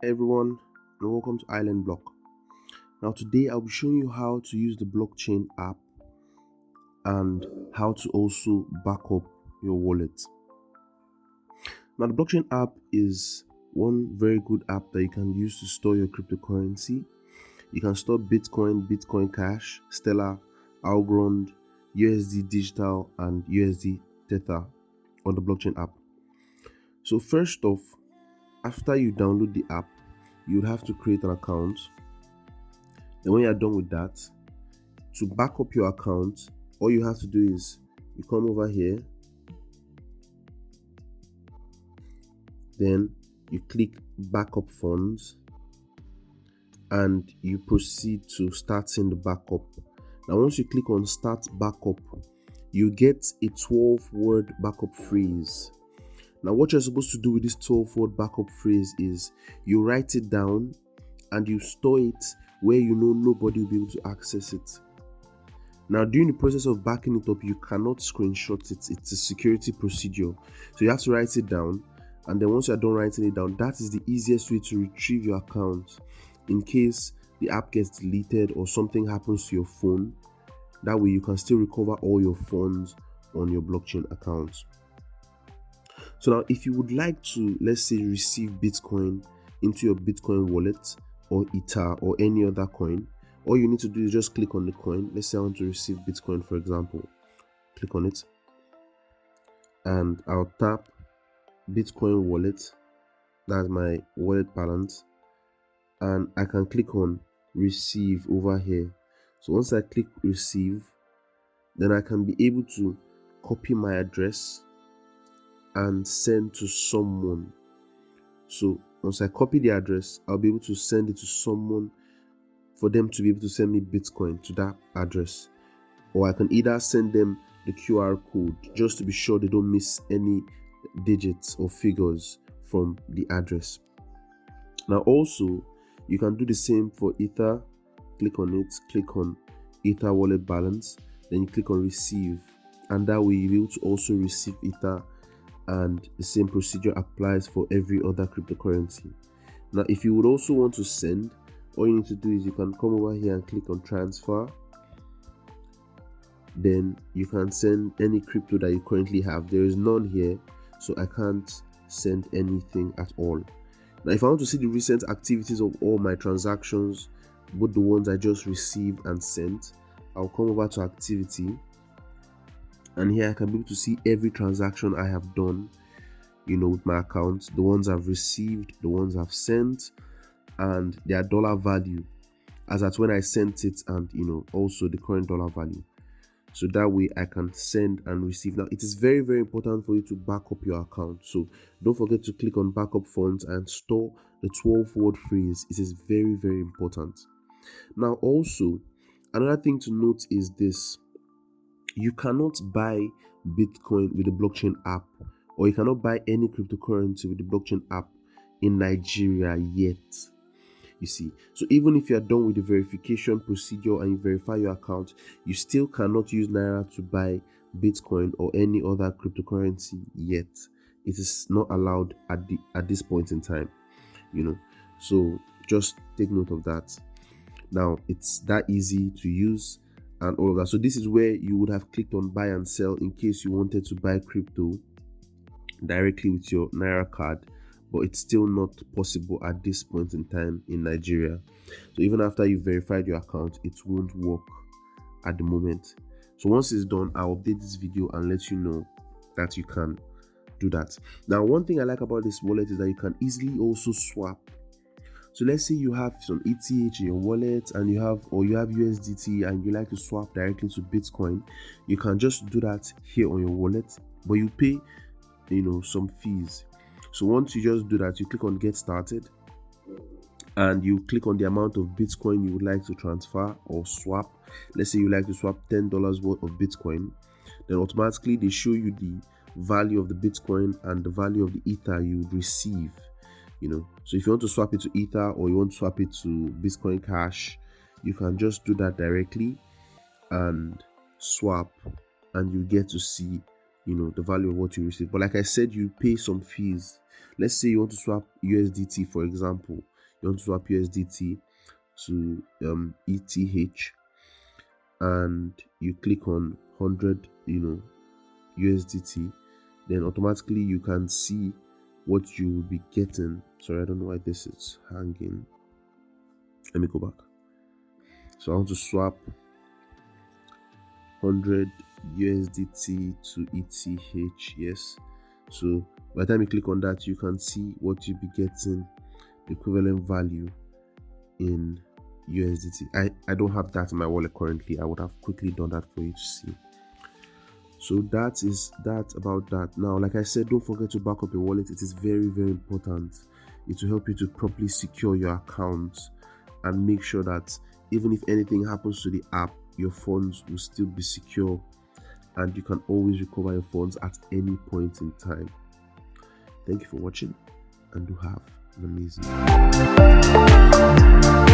Hey everyone, and welcome to Island Block. Now today I'll be showing you how to use the blockchain app and how to also back up your wallet. Now the blockchain app is one very good app that you can use to store your cryptocurrency. You can store Bitcoin, Bitcoin Cash, Stellar, Algorand, USD Digital, and USD Tether on the blockchain app. So first off, after you download the app, you would have to create an account. And when you're done with that, to back up your account, all you have to do is you come over here, then you click backup funds, and you proceed to start seeing the backup. Now once you click on start backup, you get a 12-word backup phrase. Now what you're supposed to do with this 12-word backup phrase is you write it down and you store it where you know nobody will be able to access it. Now during the process of backing it up, you cannot screenshot it. It's a security procedure. So you have to write it down, and then once you're done writing it down, that is the easiest way to retrieve your account in case the app gets deleted or something happens to your phone. That way you can still recover all your funds on your blockchain account. So now if you would like to, let's say, receive Bitcoin into your Bitcoin wallet or Ether or any other coin, all you need to do is just click on the coin. Let's say I want to receive Bitcoin, for example. Click on it and I'll tap Bitcoin wallet. That's my wallet balance, and I can click on receive over here. So once I click receive, then I can be able to copy my address and send to someone. So once I copy the address, I'll be able to send it to someone for them to be able to send me Bitcoin to that address. Or I can either send them the QR code just to be sure they don't miss any digits or figures from the address. Now also, you can do the same for Ether. Click on it, click on Ether wallet balance, then you click on receive, and that way you'll be able to also receive Ether, and the same procedure applies for every other cryptocurrency. Now if you would also want to send, all you need to do is you can come over here and click on transfer. Then you can send any crypto that you currently have. There is none here, so I can't send anything at all. Now if I want to see the recent activities of all my transactions, both the ones I just received and sent, I'll come over to activity, and here I can be able to see every transaction I have done, with my account, the ones I've received, the ones I've sent, and their dollar value as at when I sent it, and also the current dollar value. So that way I can send and receive. Now it is very, very important for you to back up your account. So don't forget to click on backup funds and store the 12-word phrase. It is very, very important. Now also, another thing to note is this: you cannot buy Bitcoin with the blockchain app, or you cannot buy any cryptocurrency with the blockchain app in Nigeria yet. You see, so even if you are done with the verification procedure and you verify your account, you still cannot use Naira to buy Bitcoin or any other cryptocurrency yet. It is not allowed at this point in time, so just take note of that. Now it's that easy to use and all of that. So this is where you would have clicked on buy and sell in case you wanted to buy crypto directly with your Naira card, but it's still not possible at this point in time in Nigeria. So even after you verified your account, it won't work at the moment. So once it's done, I'll update this video and let you know that you can do that. Now one thing I like about this wallet is that you can easily also swap. So let's say you have some ETH in your wallet and you have USDT and you like to swap directly to Bitcoin. You can just do that here on your wallet, but you pay some fees. So once you just do that, you click on get started and you click on the amount of Bitcoin you would like to transfer or swap. Let's say you like to swap $10 worth of Bitcoin, then automatically they show you the value of the Bitcoin and the value of the Ether you would receive. So if you want to swap it to Ether or you want to swap it to Bitcoin Cash, you can just do that directly and swap, and you get to see the value of what you receive. But like I said, you pay some fees. Let's say you want to swap USDT, for example, you want to swap USDT to ETH, and you click on 100 USDT, then automatically you can see what you will be getting. Sorry, I don't know why this is hanging. Let me go back. So I want to swap 100 USDT to ETH. Yes. So by the time you click on that, you can see what you'll be getting, the equivalent value in USDT. I don't have that in my wallet currently. I would have quickly done that for you to see. So that is that about that. Now, like I said, don't forget to back up your wallet. It is very, very important. It will help you to properly secure your account and make sure that even if anything happens to the app, your funds will still be secure and you can always recover your funds at any point in time. Thank you for watching and do have an amazing day.